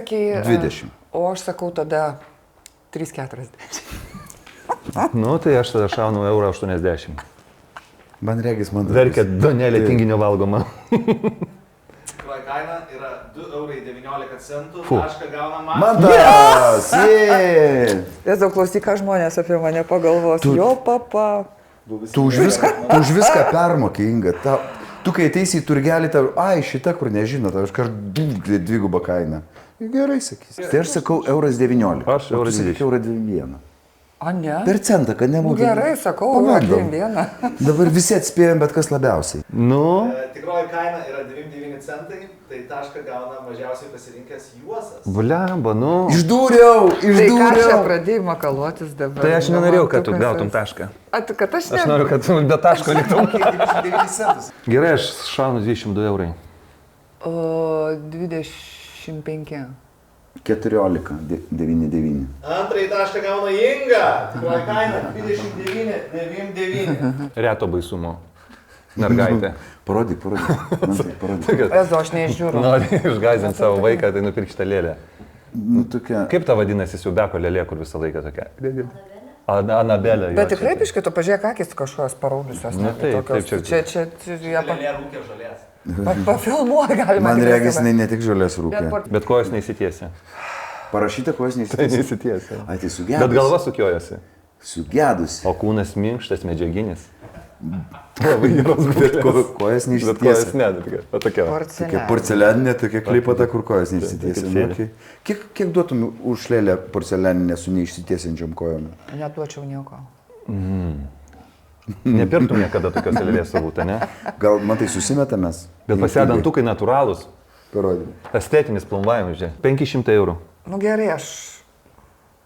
sakei... 20. O aš sakau tada 3,40. Nu, tai aš tada šaunu eurą 80. Man regis, man... Verkia donelė tinginio valgoma. Tikroji kaina yra 2,19 €. Tašką gauna Mantas! Yes! Jėzau, klausyk, ką žmonės apie mane pagalvos. Jo, papa. Tu už viską permokė, Inga. Tu kai ateisi į turgelį, šita, kur nežino, tau iš karto dvigubą kainą. Gerai sakysi. Tai aš sakau 1,19 €. Aš euras 20. 1,21 €. A, ne? Per centą, kad nemokė. Gerai, sakau, Pabandom. 1,21 €. Dabar visi atspėjom, bet kas labiausiai. Nu, Tikroji kaina yra 2,9 €, tai tašką gauna mažiausiai pasirinkęs Juozas. blemba, nu. Išdūriau! Tai ką čia pradėjai makaluotis dabar? Tai aš nenorėjau, kad tu gautum tašką. Kad aš ne... Aš noriu, kad tu be taško liktum. 29 centus. Gerai, aš šaunu 22 eurai. O 25. 14,99. Antrąjį tašką gauna Inga. Tikroji kaina 29,99 €. Reto baisumo. Mergaitė. Parodyk. Man tai parodyk. Ezo, aš nežiūriu. Nori išgąsdinti savo vaiką, tai nupirk šitą lėlę. Nu, tokia... Kaip ta vadinasi siubeko lėlė, kur visą laiką tokia? Anabelė. Bet tikrai biškai, tu pažiūrėk, akis kažkokios paraudusios. Nu, taip, čia- Čia Lėlė rūkė žolės. pafilmuoja galima. Man regis, ne tik žolės rūkė. Bet kojas neįsitiesia. Parašyta, ko jis Tai neįsitiesia. neįsitiesia. Ai, tai sugedus. Bet galva sukiojosi. Sugedus. O kūnas minkštas, medžiaginis. Labai geros būdės. Kojas Bet kojas neišsitiesia. ne, tokia. Tokia porcelianinė, tokia klipata, kur kojas neišsitiesia. Taip, Nu, taip. okay. Kiek duotum už lėlę porcelianinę su neišsitiesiančiom kojom? Neduočiau nieko. Nepirktum niekada tokios lėlės turbūt, ne? Gal man tai susimetamės? Bet pasėdantukai natūralūs. Parodym. Estetinis plombavimas, žiūrėk. 500 eurų. Nu gerai, aš...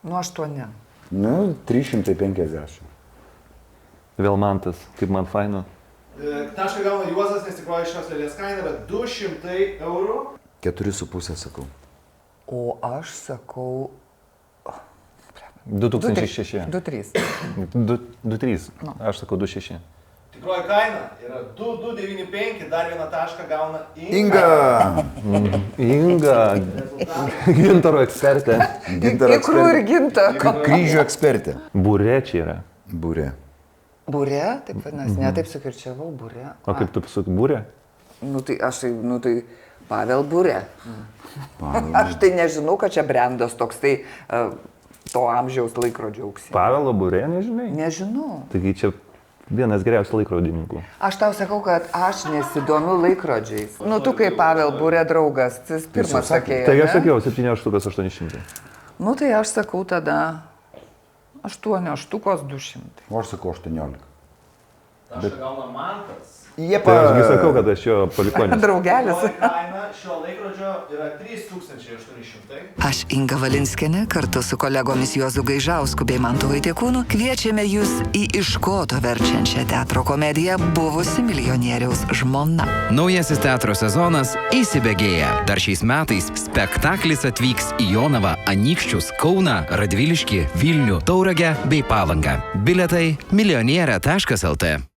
Nu 8. Nu, 350. Vėl mantas, kaip man faino. Tašką gauna Juozas, nes tikroji šios lėlės kaina yra 200 €. 4,5 sakau. O aš sakau... 2006. 2,3. 2,3. Aš sakau 2,6. Tikroji kaina yra 2,295 €, dar vieną tašką gauna Inga! Inga, gintaro ekspertė. Gintaro Ikrų ir ginta. Kryžių ekspertė. Būrė čia yra. Būrė. Būrė, taip vadinasi, ne taip sukirčiavau, būrė. O kaip tu pasakai, būrė? Nu tai Pavel Būrė. Aš tai nežinau, kad čia brendas toks, tai to amžiaus laikrodžio auksė. Pavelo būrė, nežinai? Nežinau. Taigi čia vienas geriausių laikrodininkų. Aš tau sakau, kad aš nesidomiu laikrodžiais. Nu, tu kaip Pavel Būrė draugas, tai pirmas sakėjai. Taigi aš sakiau, 7 štukas 800. Nu, tai aš sakau tada 8 štukos 200. O aš sakau 18. Tašką gauna Mantas. Jepa! Tai ašgi sakau, kad aš jo palikonis. Draugelis. Tikroji kaina šio laikrodžio yra 3,800 €. Aš Inga Valinskienė kartu su kolegomis Juozu Gaižausku bei Mantu Vaitiekūnu kviečiame jūs į iš koto verčiančią teatro komediją Buvusi milijonieriaus žmona. Naujasis teatro sezonas įsibėgėja. Dar šiais metais spektaklis atvyks į Jonavą, Anykščius, Kauną, Radviliškį, Vilnių, Tauragę bei Palangą. Bilietai milijoniere.lt